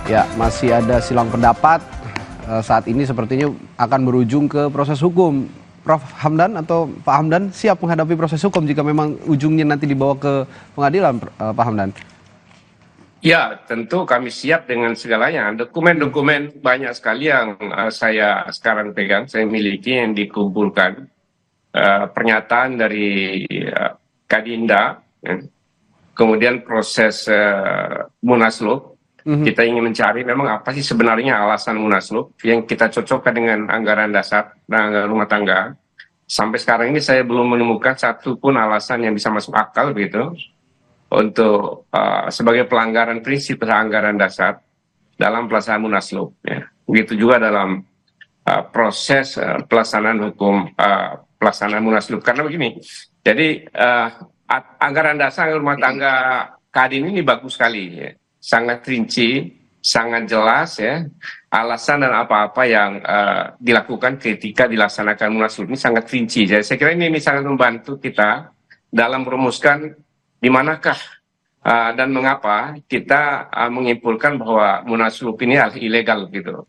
Ya, masih ada silang pendapat. Saat ini sepertinya akan berujung ke proses hukum. Prof. Hamdan atau Pak Hamdan siap menghadapi proses hukum jika memang ujungnya nanti dibawa ke pengadilan, Pak Hamdan? Ya, tentu kami siap dengan segalanya. Dokumen-dokumen banyak sekali yang saya sekarang pegang, saya miliki yang dikumpulkan. Pernyataan dari Kadinda, ya. Kemudian proses Munaslup. Kita ingin mencari memang apa sih sebenarnya alasan Munaslup yang kita cocokkan dengan anggaran dasar dan anggaran rumah tangga. Sampai sekarang ini saya belum menemukan satu pun alasan yang bisa masuk akal begitu untuk sebagai pelanggaran prinsip anggaran dasar dalam pelaksanaan Munaslup. Ya. Begitu juga dalam proses pelaksanaan hukum pelaksanaan Munaslup. Karena begini, jadi anggaran dasar rumah tangga Kadin ini bagus sekali, ya. Sangat rinci, sangat jelas, ya, alasan dan apa-apa yang dilakukan ketika dilaksanakan Munaslup ini sangat rinci. Jadi saya kira ini sangat membantu kita dalam merumuskan di manakah dan mengapa kita menyimpulkan bahwa Munaslup ini ilegal gitu.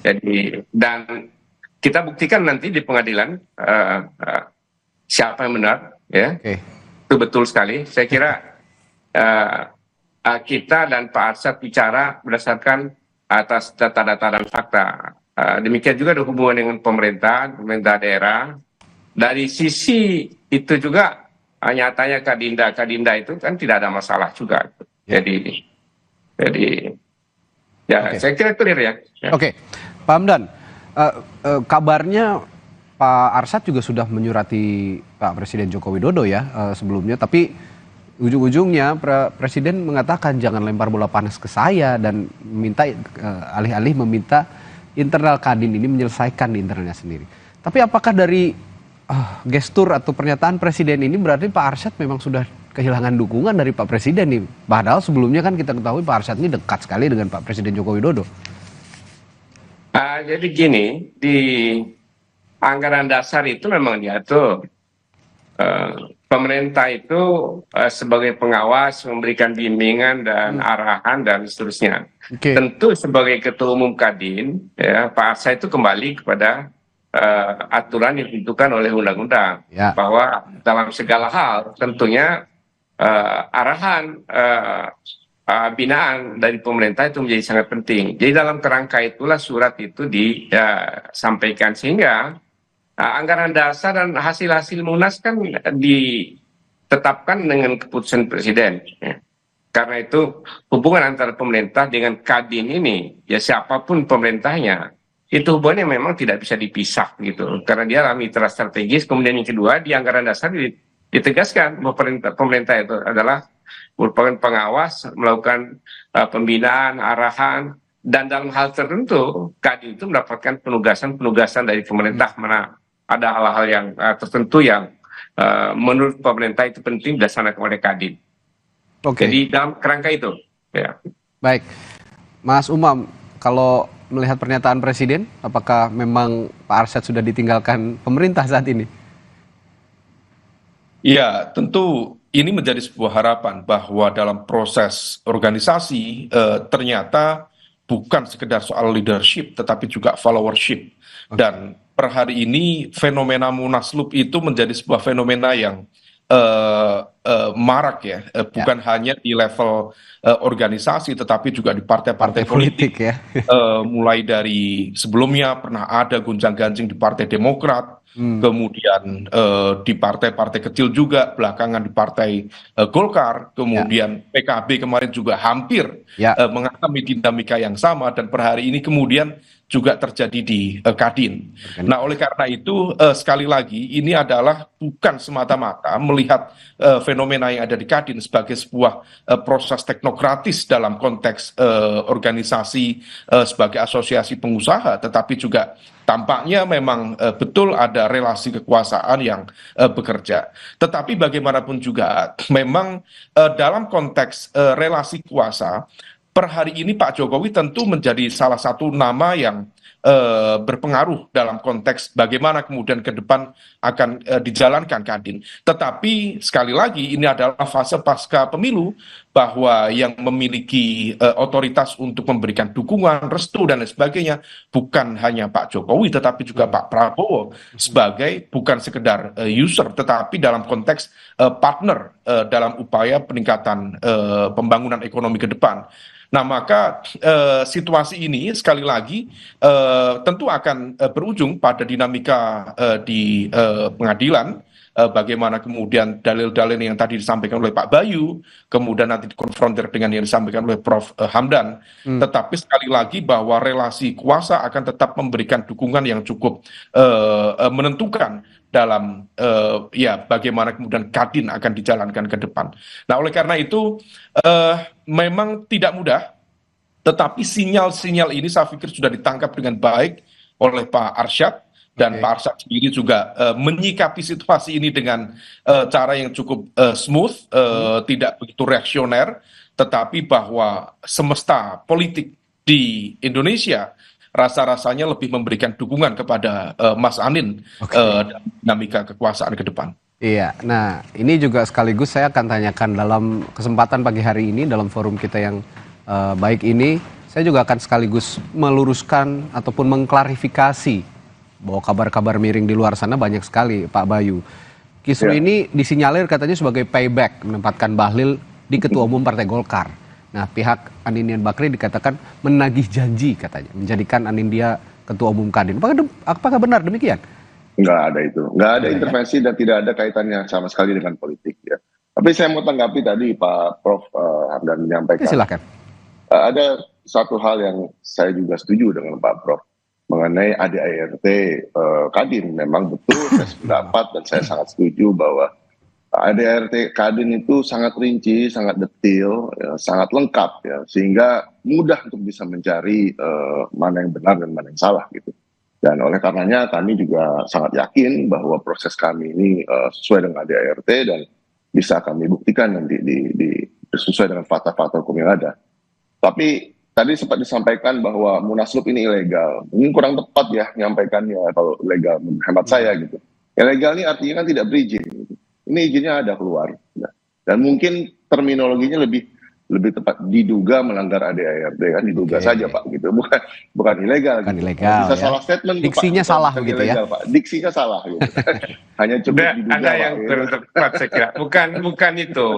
Jadi dan kita buktikan nanti di pengadilan siapa yang benar, ya. Itu betul sekali. Saya kira kita dan Pak Arsyad bicara berdasarkan atas data-data dan fakta. Demikian juga ada hubungan dengan pemerintah daerah. Dari sisi itu juga nyatanya Kadinda itu kan tidak ada masalah juga. Jadi ya, saya kira clear ya. Oke, Pak Hamdan, kabarnya Pak Arsyad juga sudah menyurati Pak Presiden Joko Widodo ya sebelumnya, tapi ujung-ujungnya Presiden mengatakan jangan lempar bola panas ke saya dan meminta alih-alih meminta internal Kadin ini menyelesaikan di internalnya sendiri. Tapi apakah dari gestur atau pernyataan Presiden ini berarti Pak Arsyad memang sudah kehilangan dukungan dari Pak Presiden nih? Padahal sebelumnya kan kita ketahui Pak Arsyad ini dekat sekali dengan Pak Presiden Joko Widodo. Jadi gini, di anggaran dasar itu memang diatur pemerintah itu sebagai pengawas memberikan bimbingan dan arahan dan seterusnya. Tentu sebagai Ketua Umum Kadin, ya, Pak Arsyad itu kembali kepada aturan yang ditentukan oleh undang-undang, bahwa dalam segala hal tentunya arahan binaan dari pemerintah itu menjadi sangat penting. Jadi dalam kerangka itulah surat itu disampaikan, sehingga anggaran dasar dan hasil-hasil Munas kan ditetapkan dengan keputusan Presiden. Ya. Karena itu hubungan antara pemerintah dengan Kadin ini, ya siapapun pemerintahnya, itu hubungannya memang tidak bisa dipisah gitu. Karena dia adalah mitra strategis. Kemudian yang kedua, di anggaran dasar ditegaskan bahwa pemerintah itu adalah merupakan pengawas, melakukan pembinaan, arahan, dan dalam hal tertentu Kadin itu mendapatkan penugasan dari pemerintah, mana ada hal-hal yang tertentu yang menurut pemerintah itu penting dilaksanakan oleh Kadin. Jadi dalam kerangka itu. Ya. Baik, Mas Umam, kalau melihat pernyataan Presiden, apakah memang Pak Arsyad sudah ditinggalkan pemerintah saat ini? Ya, tentu ini menjadi sebuah harapan bahwa dalam proses organisasi ternyata bukan sekedar soal leadership, tetapi juga followership. Dan per hari ini fenomena Munaslup itu menjadi sebuah fenomena yang marak ya, bukan hanya di level organisasi, tetapi juga di partai-partai politik ya. Mulai dari sebelumnya pernah ada gonjang-ganjing di Partai Demokrat, kemudian di partai-partai kecil juga, belakangan di Partai Golkar, kemudian PKB kemarin juga hampir mengalami dinamika yang sama, dan per hari ini kemudian juga terjadi di Kadin. Nah, oleh karena itu sekali lagi ini adalah bukan semata-mata melihat fenomena yang ada di Kadin sebagai sebuah proses teknokratis dalam konteks organisasi sebagai asosiasi pengusaha, tetapi juga tampaknya memang betul ada relasi kekuasaan yang bekerja. Tetapi bagaimanapun juga memang dalam konteks relasi kuasa, per hari ini Pak Jokowi tentu menjadi salah satu nama yang berpengaruh dalam konteks bagaimana kemudian ke depan akan dijalankan Kadin. Tetapi sekali lagi ini adalah fase pasca pemilu, bahwa yang memiliki otoritas untuk memberikan dukungan, restu dan lain sebagainya bukan hanya Pak Jokowi tetapi juga Pak Prabowo sebagai bukan sekedar user tetapi dalam konteks partner dalam upaya peningkatan pembangunan ekonomi ke depan. Nah, maka situasi ini sekali lagi tentu akan berujung pada dinamika di pengadilan, bagaimana kemudian dalil-dalil yang tadi disampaikan oleh Pak Bayu, kemudian nanti dikonfrontir dengan yang disampaikan oleh Prof. Hamdan. Tetapi sekali lagi bahwa relasi kuasa akan tetap memberikan dukungan yang cukup menentukan dalam ya bagaimana kemudian Kadin akan dijalankan ke depan. Nah, oleh karena itu memang tidak mudah, tetapi sinyal-sinyal ini saya pikir sudah ditangkap dengan baik oleh Pak Arsyad, dan Pak Arsyad sendiri juga menyikapi situasi ini dengan cara yang cukup smooth, tidak begitu reaksioner, tetapi bahwa semesta politik di Indonesia rasa-rasanya lebih memberikan dukungan kepada Mas Anin dan dinamika kekuasaan ke depan. Iya, nah ini juga sekaligus saya akan tanyakan dalam kesempatan pagi hari ini dalam forum kita yang baik ini, saya juga akan sekaligus meluruskan ataupun mengklarifikasi bahwa kabar-kabar miring di luar sana banyak sekali, Pak Bayu. Kisru ini disinyalir katanya sebagai payback menempatkan Bahlil di Ketua Umum Partai Golkar. Nah, pihak Anindya Bakri dikatakan menagih janji katanya, menjadikan Anindya Ketua Umum Kadin. Apakah benar demikian? Nggak ada itu. Nggak ada intervensi dan tidak ada kaitannya sama sekali dengan politik. Ya. Tapi saya mau tanggapi tadi Pak Prof. Hamdan menyampaikan. Silakan. Ada satu hal yang saya juga setuju dengan Pak Prof. Mengenai ADART Kadin. Memang betul saya sependapat dan saya sangat setuju bahwa ADART Kadin itu sangat rinci, sangat detail, ya, sangat lengkap, ya, sehingga mudah untuk bisa mencari mana yang benar dan mana yang salah gitu. Dan oleh karenanya kami juga sangat yakin bahwa proses kami ini sesuai dengan ADART dan bisa kami buktikan nanti sesuai dengan fakta-fakta hukum yang ada. Tapi tadi sempat disampaikan bahwa Munaslup ini ilegal. Mungkin kurang tepat ya menyampaikannya kalau ilegal hemat saya gitu. Ilegal ini artinya kan tidak berizin. Gitu. Ini izinnya ada keluar. Dan mungkin terminologinya lebih tepat diduga melanggar ADART kan, diduga saja Pak gitu. Bukan ilegal. Bukan gitu. ilegal. Bisa ya. salah statement Diksinya Pak. salah begitu ilegal, ya. Pak. Diksinya salah gitu. Hanya cukup diduga ada Pak, yang gitu. kurang tepat saya kira. Bukan itu.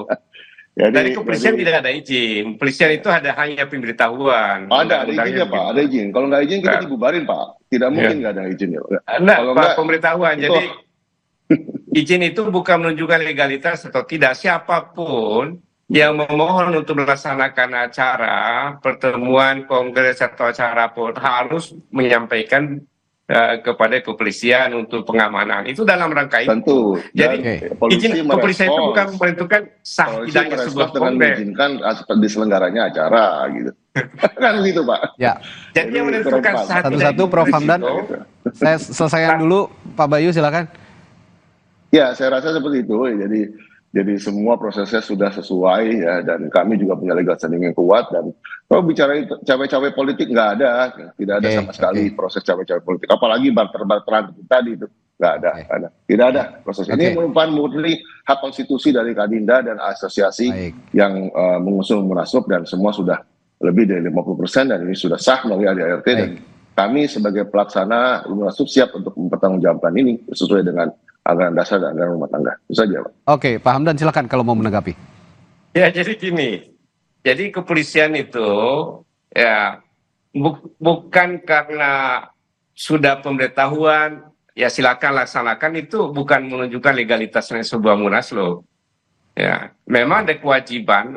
Dari kepolisian tidak ada izin. Kepolisian itu hanya pemberitahuan. Ada izinnya Pak, ada izin. Kalau nggak izin kita dibubarin Pak. Tidak mungkin nggak ada izinnya. Enggak, Pak, pemberitahuan. Jadi izin itu bukan menunjukkan legalitas atau tidak. Siapapun yang memohon untuk melaksanakan acara, pertemuan, kongres atau acara pun harus menyampaikan kepada kepolisian untuk pengamanan. Itu dalam rangka itu. Tentu. Jadi izin kepolisian itu bukan menentukan sah tidaknya sebuah dengan kongres. mengizinkan diselenggaranya acara gitu. Kan gitu Pak. Ya. Jadi yang menentukan sah satu-satu Prof. Hamdan. Saya selesaikan dulu, Pak Bayu silakan. Ya, saya rasa seperti itu. Jadi semua prosesnya sudah sesuai ya, dan kami juga punya legal standing yang kuat. Dan kalau bicara cawe-cawe politik nggak ada, tidak ada sama sekali proses cawe-cawe politik. Apalagi barter-barteran tadi itu nggak ada, tidak ada proses ini merupakan murni hak konstitusi dari Kadinda dan asosiasi yang mengusung Munaslup, dan semua sudah lebih dari 50% dan ini sudah sah melalui ADART. Dan kami sebagai pelaksana Munaslup siap untuk mempertanggungjawabkan ini sesuai dengan anggaran dasar dan anggaran rumah tangga. Itu saja, Pak. Oke, Pak Hamdan silakan kalau mau menanggapi. Ya, jadi gini. Jadi kepolisian itu ya bukan karena sudah pemberitahuan ya silakan laksanakan, itu bukan menunjukkan legalitasnya sebuah Munaslup. Ya, memang ada kewajiban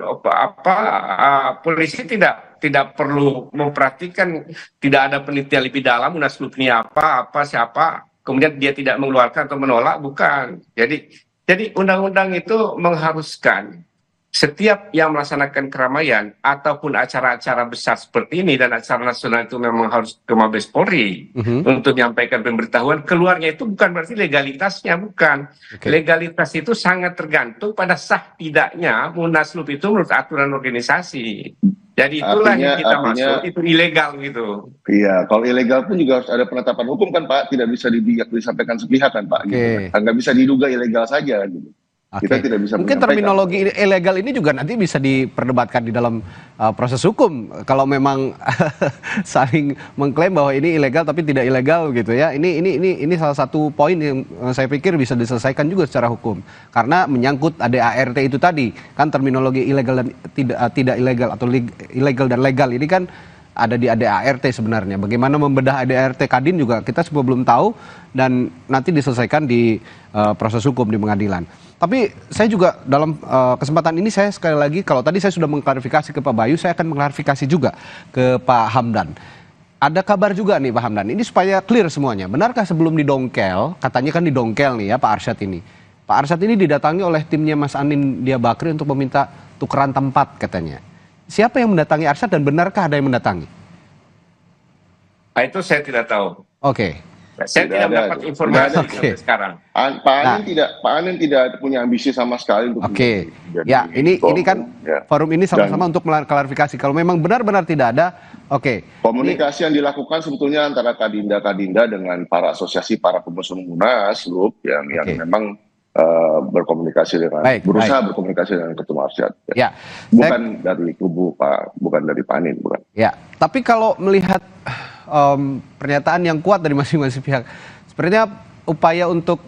polisi tidak perlu memperhatikan, tidak ada penelitian lebih dalam Munaslup ini apa siapa, kemudian dia tidak mengeluarkan atau menolak, bukan. Jadi undang-undang itu mengharuskan setiap yang melaksanakan keramaian ataupun acara-acara besar seperti ini, dan acara nasional itu memang harus ke Mabes Polri untuk menyampaikan pemberitahuan. Keluarnya itu bukan berarti legalitasnya, bukan. Legalitas itu sangat tergantung pada sah tidaknya Munaslup itu menurut aturan organisasi. Jadi itulah Artinya, yang kita artinya, maksud itu ilegal gitu. iya, kalau ilegal pun juga harus ada penetapan hukum kan Pak, tidak bisa disampaikan sepihak kan Pak, gitu kan. Oke. Nggak bisa diduga ilegal saja, gitu. Kita Oke, tidak bisa mungkin menyampaikan. terminologi ilegal ini juga nanti bisa diperdebatkan di dalam proses hukum. Kalau memang saling mengklaim bahwa ini ilegal tapi tidak ilegal gitu ya. Ini salah satu poin yang saya pikir bisa diselesaikan juga secara hukum. Karena menyangkut ADART itu tadi, kan terminologi ilegal dan tidak ilegal atau ilegal dan legal ini kan ada di ADART sebenarnya. Bagaimana membedah ADART Kadin juga kita semua belum tahu dan nanti diselesaikan di proses hukum di pengadilan. Tapi saya juga dalam kesempatan ini saya sekali lagi, kalau tadi saya sudah mengklarifikasi ke Pak Bayu, saya akan mengklarifikasi juga ke Pak Hamdan. Ada kabar juga nih Pak Hamdan, ini supaya clear semuanya. Benarkah sebelum didongkel, katanya kan didongkel nih ya Pak Arsyad ini. Pak Arsyad ini didatangi oleh timnya Mas Anin Dia Bakri untuk meminta tukeran tempat katanya. Siapa yang mendatangi Arsyad dan benarkah ada yang mendatangi? Nah, itu saya tidak tahu. Oke. Saya Tidak tidak ada. mendapat informasi Oke. sampai sekarang. Pak Anin tidak punya ambisi sama sekali untuk Oke, menjadi ya ini kan ya. forum ini sama-sama untuk mengklarifikasi. Kalau memang benar-benar tidak ada, oke. Komunikasi yang dilakukan sebetulnya antara Kadinda dengan para asosiasi para pengusung Munaslup yang Oke. memang berkomunikasi dengan berusaha berkomunikasi dengan Ketua Arsyad. Ya, Bukan dari kubu Pak, bukan dari Pak Anin, bukan. ya. Tapi kalau melihat pernyataan yang kuat dari masing-masing pihak, sepertinya upaya untuk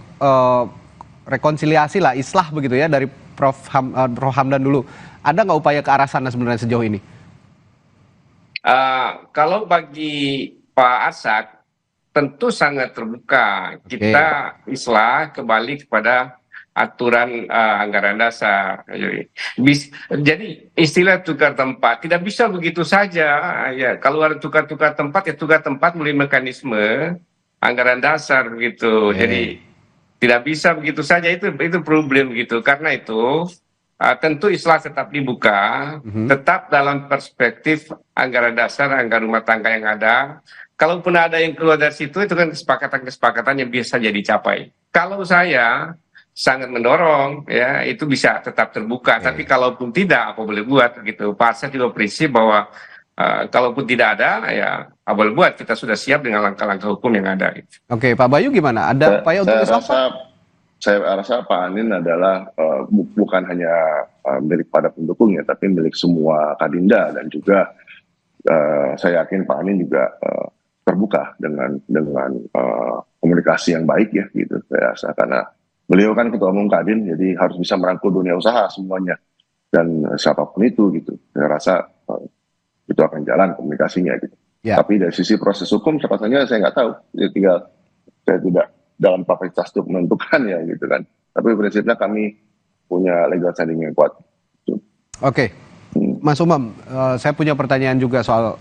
rekonsiliasi lah, islah begitu ya dari Prof. Hamdan dulu. Ada nggak upaya ke arah sana sebenarnya sejauh ini? Kalau bagi Pak Arsyad tentu sangat terbuka. Kita islah kembali kepada aturan anggaran dasar. Jadi istilah tukar tempat tidak bisa begitu saja. Ya, kalau ada tukar-tukar tempat ya tukar tempat melalui mekanisme anggaran dasar gitu. Jadi tidak bisa begitu saja, itu problem gitu. Karena itu tentu islah tetap dibuka, tetap dalam perspektif anggaran dasar, anggaran rumah tangga yang ada. Kalaupun ada yang keluar dari situ, itu kan kesepakatan-kesepakatan yang biasa jadi dicapai. Kalau saya sangat mendorong, ya itu bisa tetap terbuka. Tapi kalaupun tidak, apa boleh buat gitu. Pak Arsyad juga prinsip bahwa kalaupun tidak ada, ya apa boleh buat. Kita sudah siap dengan langkah-langkah hukum yang ada. Gitu. Oke, Pak Bayu gimana? Ada upaya untuk islah? Saya rasa Pak Anin adalah bukan hanya milik pada pendukungnya, tapi milik semua Kadinda dan juga saya yakin Pak Anin juga terbuka dengan komunikasi yang baik ya gitu. Saya rasa karena beliau kan ketua umum Kadin, jadi harus bisa merangkul dunia usaha semuanya dan siapapun itu gitu. Saya rasa itu akan jalan komunikasinya gitu. Ya. Tapi dari sisi proses hukum, sepatutnya saya nggak tahu. Saya tidak dalam kapasitas untuk menentukan ya gitu kan. Tapi prinsipnya kami punya legal standing yang kuat. Oke, Mas Umam, saya punya pertanyaan juga soal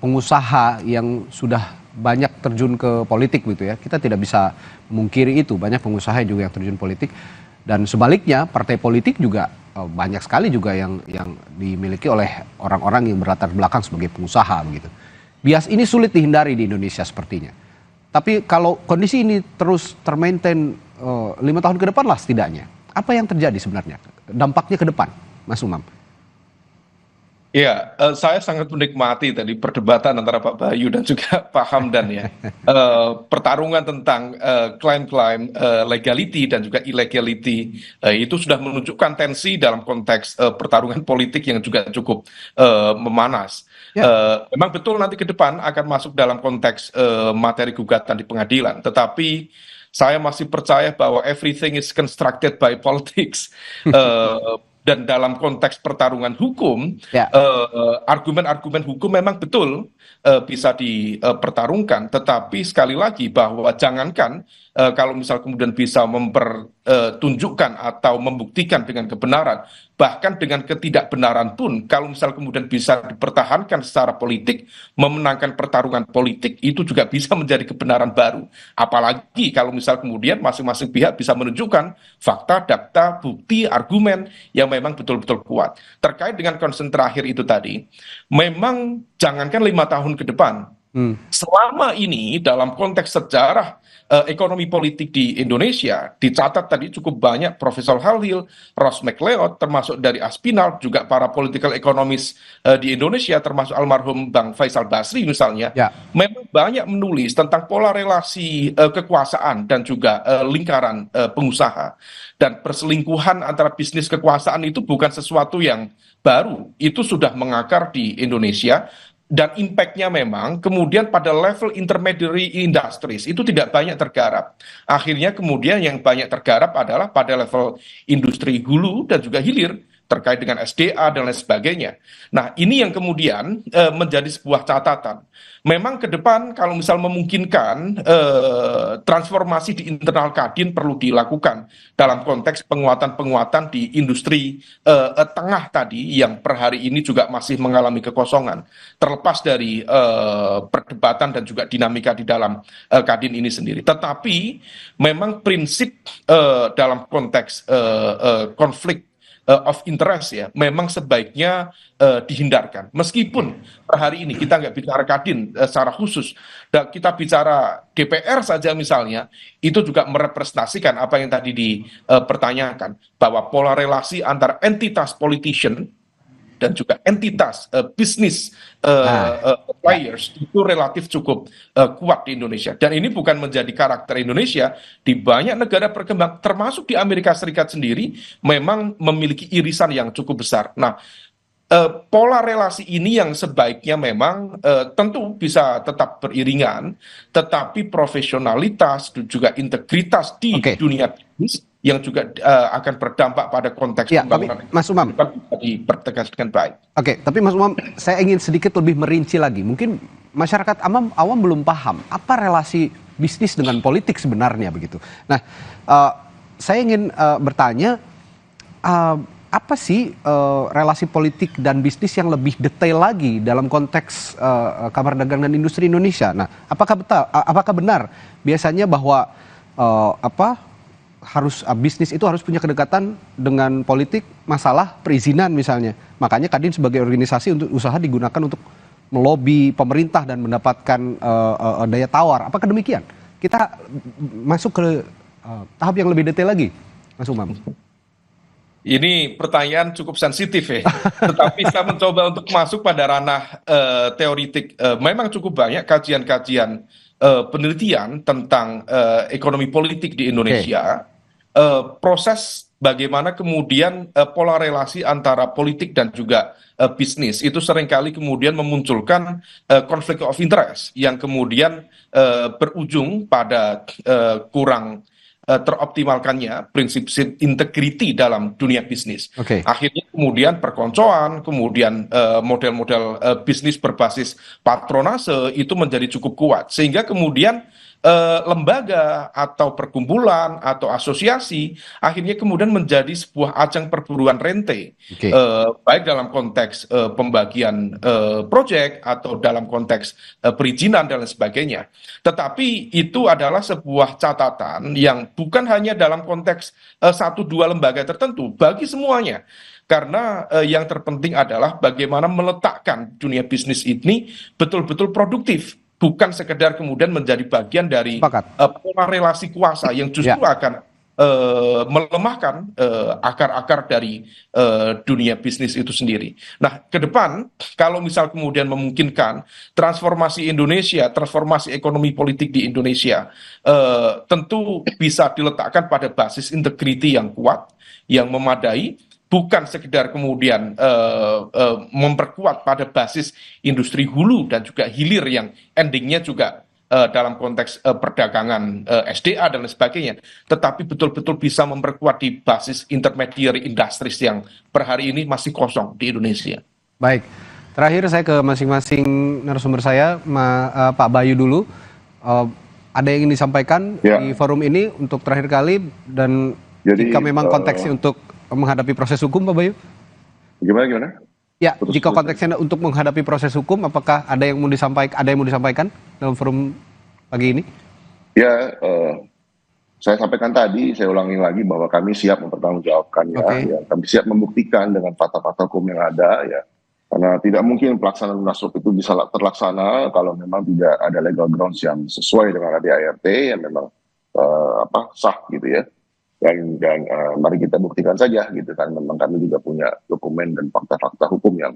pengusaha yang sudah banyak terjun ke politik gitu ya. Kita tidak bisa memungkiri itu, banyak pengusaha juga yang terjun politik. Dan sebaliknya partai politik juga banyak sekali juga yang dimiliki oleh orang-orang yang berlatar belakang sebagai pengusaha begitu. Bias ini sulit dihindari di Indonesia sepertinya. Tapi kalau kondisi ini terus termaintain 5 tahun ke depan lah setidaknya, apa yang terjadi sebenarnya? Dampaknya ke depan, Mas Umam? Ya, saya sangat menikmati tadi perdebatan antara Pak Bayu dan juga Pak Hamdan ya. Pertarungan tentang klaim-klaim legality dan juga illegality itu sudah menunjukkan tensi dalam konteks pertarungan politik yang juga cukup memanas. Memang betul nanti ke depan akan masuk dalam konteks materi gugatan di pengadilan, tetapi saya masih percaya bahwa everything is constructed by politics. Dan dalam konteks pertarungan hukum, argumen-argumen hukum memang betul bisa dipertarungkan. Tetapi sekali lagi bahwa jangankan kalau misal kemudian bisa mempertunjukkan atau membuktikan dengan kebenaran, bahkan dengan ketidakbenaran pun, kalau misal kemudian bisa dipertahankan secara politik, memenangkan pertarungan politik, itu juga bisa menjadi kebenaran baru. Apalagi kalau misal kemudian masing-masing pihak bisa menunjukkan fakta, data, bukti, argumen yang memang betul-betul kuat. Terkait dengan concern terakhir itu tadi, memang jangankan 5 tahun ke depan, Selama ini dalam konteks sejarah ekonomi politik di Indonesia dicatat tadi cukup banyak Profesor Halil, Ross McLeod, termasuk dari Aspinall, juga para political economist di Indonesia, termasuk almarhum Bang Faisal Basri misalnya, Ya. memang banyak menulis tentang pola relasi kekuasaan dan juga lingkaran pengusaha. Dan perselingkuhan antara bisnis kekuasaan itu bukan sesuatu yang baru, itu sudah mengakar di Indonesia. Dan impact-nya memang kemudian pada level intermediary industries itu tidak banyak tergarap. Akhirnya kemudian yang banyak tergarap adalah pada level industri hulu dan juga hilir terkait dengan SDA dan lain sebagainya. Nah, ini yang kemudian menjadi sebuah catatan. Memang ke depan kalau misal memungkinkan transformasi di internal Kadin perlu dilakukan dalam konteks penguatan-penguatan di industri tengah tadi yang per hari ini juga masih mengalami kekosongan. Terlepas dari perdebatan dan juga dinamika di dalam Kadin ini sendiri. Tetapi memang prinsip dalam konteks konflik of interest ya, memang sebaiknya dihindarkan. Meskipun per hari ini kita nggak bicara Kadin secara khusus, dan kita bicara DPR saja misalnya, itu juga merepresentasikan apa yang tadi dipertanyakan, bahwa pola relasi antara entitas politician dan juga entitas bisnis players itu relatif cukup kuat di Indonesia. Dan ini bukan menjadi karakter Indonesia, di banyak negara berkembang, termasuk di Amerika Serikat sendiri, memang memiliki irisan yang cukup besar. Nah, pola relasi ini yang sebaiknya memang tentu bisa tetap beriringan, tetapi profesionalitas dan juga integritas di dunia bisnis yang juga akan berdampak pada konteks pembangunan. Tapi Mas Umam bisa dipertegas dengan baik. Oke, tapi Mas Umam, saya ingin sedikit lebih merinci lagi. Mungkin masyarakat awam belum paham apa relasi bisnis dengan politik sebenarnya begitu. Nah, saya ingin bertanya, apa sih relasi politik dan bisnis yang lebih detail lagi dalam konteks Kamar Dagang dan Industri Indonesia? Nah, apakah benar biasanya bahwa bisnis itu harus punya kedekatan dengan politik, masalah perizinan misalnya. Makanya Kadin sebagai organisasi untuk usaha digunakan untuk melobi pemerintah dan mendapatkan daya tawar. Apakah demikian? Kita masuk ke tahap yang lebih detail lagi, Mas Umam. Ini pertanyaan cukup sensitif ya, tetapi saya mencoba untuk masuk pada ranah teoritik. Memang cukup banyak kajian-kajian penelitian tentang ekonomi politik di Indonesia. Proses bagaimana kemudian pola relasi antara politik dan juga bisnis itu seringkali kemudian memunculkan konflik of interest yang kemudian berujung pada kurang teroptimalkannya prinsip integrity dalam dunia bisnis. Akhirnya kemudian perkoncoan, kemudian model-model bisnis berbasis patronase itu menjadi cukup kuat. Sehingga kemudian lembaga atau perkumpulan atau asosiasi akhirnya kemudian menjadi sebuah ajang perburuan rente, baik dalam konteks pembagian proyek atau dalam konteks perizinan dan lain sebagainya. Tetapi itu adalah sebuah catatan yang bukan hanya dalam konteks satu dua lembaga tertentu, bagi semuanya. Karena yang terpenting adalah bagaimana meletakkan dunia bisnis ini betul-betul produktif. Bukan sekedar kemudian menjadi bagian dari pola relasi kuasa yang justru akan melemahkan akar-akar dari dunia bisnis itu sendiri. Nah, ke depan kalau misal kemudian memungkinkan transformasi Indonesia, transformasi ekonomi politik di Indonesia tentu bisa diletakkan pada basis integriti yang kuat, yang memadai, bukan sekedar kemudian memperkuat pada basis industri hulu dan juga hilir yang endingnya juga dalam konteks perdagangan SDA dan lain sebagainya, tetapi betul-betul bisa memperkuat di basis intermediary industries yang per hari ini masih kosong di Indonesia. Baik, terakhir saya ke masing-masing narasumber saya, Pak Bayu dulu. Ada yang ingin disampaikan di forum ini untuk terakhir kali, dan jika memang konteksnya untuk menghadapi proses hukum, Pak Bayu? Gimana? Ya, jika konteksnya untuk menghadapi proses hukum, apakah ada yang mau disampaikan dalam forum pagi ini? Ya, saya sampaikan tadi, saya ulangi lagi bahwa kami siap mempertanggungjawabkannya. Ya, kami siap membuktikan dengan fakta-fakta hukum yang ada. Ya, Karena tidak mungkin pelaksanaan munaslup itu bisa terlaksana kalau memang tidak ada legal grounds yang sesuai dengan ADART yang memang sah gitu ya. Dan mari kita buktikan saja gitu kan, memang kami juga punya dokumen dan fakta-fakta hukum yang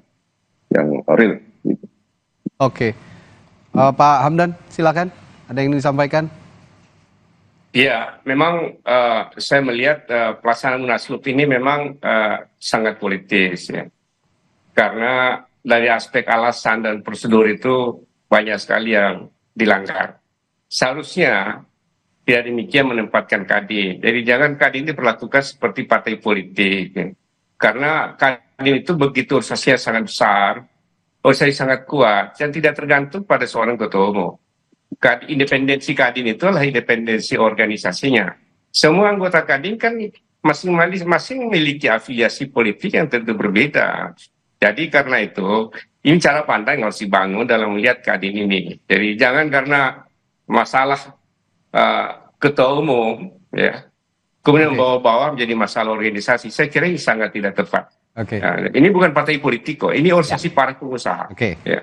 real gitu. Oke. Pak Hamdan, silakan. Ada yang ingin disampaikan? Ya, memang saya melihat pelaksanaan munaslup ini memang sangat politis ya. Karena dari aspek alasan dan prosedur itu banyak sekali yang dilanggar. Seharusnya tidak demikian menempatkan Kadin. Jadi jangan Kadin diperlakukan seperti partai politik. Ya. Karena Kadin itu begitu organisasinya sangat besar, organisasi sangat kuat, dan tidak tergantung pada seorang ketua umum. Independensi Kadin itu adalah independensi organisasinya. Semua anggota Kadin kan masing-masing memiliki afiliasi politik yang tentu berbeda. Jadi karena itu, ini cara pandang yang harus dibangun dalam melihat Kadin ini. Jadi jangan karena masalah ketua umum, ya, kemudian bawa-bawa menjadi masalah organisasi. Saya kira ini sangat tidak tepat. Nah, ini bukan partai politik kok, ini organisasi para pengusaha. Ya.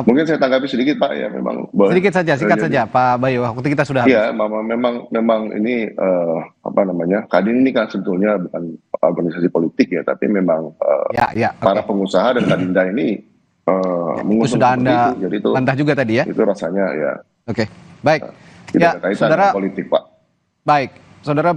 Mungkin saya tanggapi sedikit Pak ya, memang sedikit saja, singkat saja Pak Bayu, waktu kita sudah habis. Iya, memang ini Kadin ini kan sebetulnya bukan organisasi politik ya, tapi memang para pengusaha dan Kadinda ini itu sudah Anda bantah juga tadi ya. Itu rasanya ya. Baik. Tidak ada kaitan politik Pak. Baik, saudara,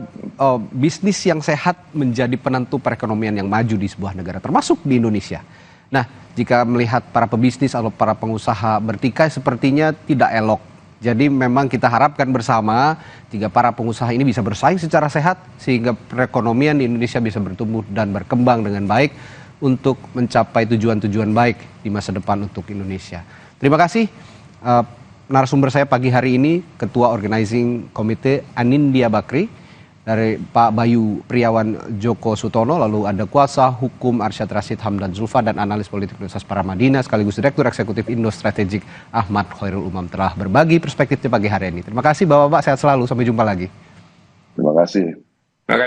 bisnis yang sehat menjadi penentu perekonomian yang maju di sebuah negara, termasuk di Indonesia. Nah, jika melihat para pebisnis atau para pengusaha bertikai sepertinya tidak elok. Jadi memang kita harapkan bersama jika para pengusaha ini bisa bersaing secara sehat sehingga perekonomian di Indonesia bisa bertumbuh dan berkembang dengan baik untuk mencapai tujuan-tujuan baik di masa depan untuk Indonesia. Terima kasih narasumber saya pagi hari ini, Ketua Organizing Komite Anindya Bakri, dari Pak Bayu Priawan Joko Sutono, lalu ada kuasa hukum Arsyad Rashid Hamdan Zulfa dan analis politik Universitas Paramadina sekaligus Direktur Eksekutif Indo Strategik Ahmad Khairul Umam telah berbagi perspektifnya pagi hari ini. Terima kasih Bapak-Bapak, sehat selalu, sampai jumpa lagi. Terima kasih. Terima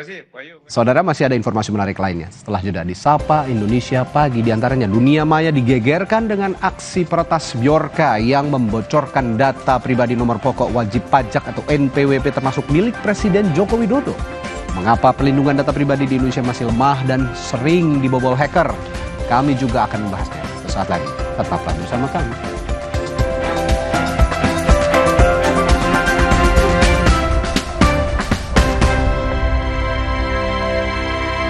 kasih, Pak Yu. Saudara, masih ada informasi menarik lainnya setelah jeda di Sapa Indonesia Pagi. Di antaranya, dunia maya digegerkan dengan aksi protes Bjorka yang membocorkan data pribadi nomor pokok wajib pajak atau NPWP termasuk milik Presiden Joko Widodo. Mengapa perlindungan data pribadi di Indonesia masih lemah dan sering dibobol hacker? Kami juga akan membahasnya sesaat lagi. Tetaplah bersama kami.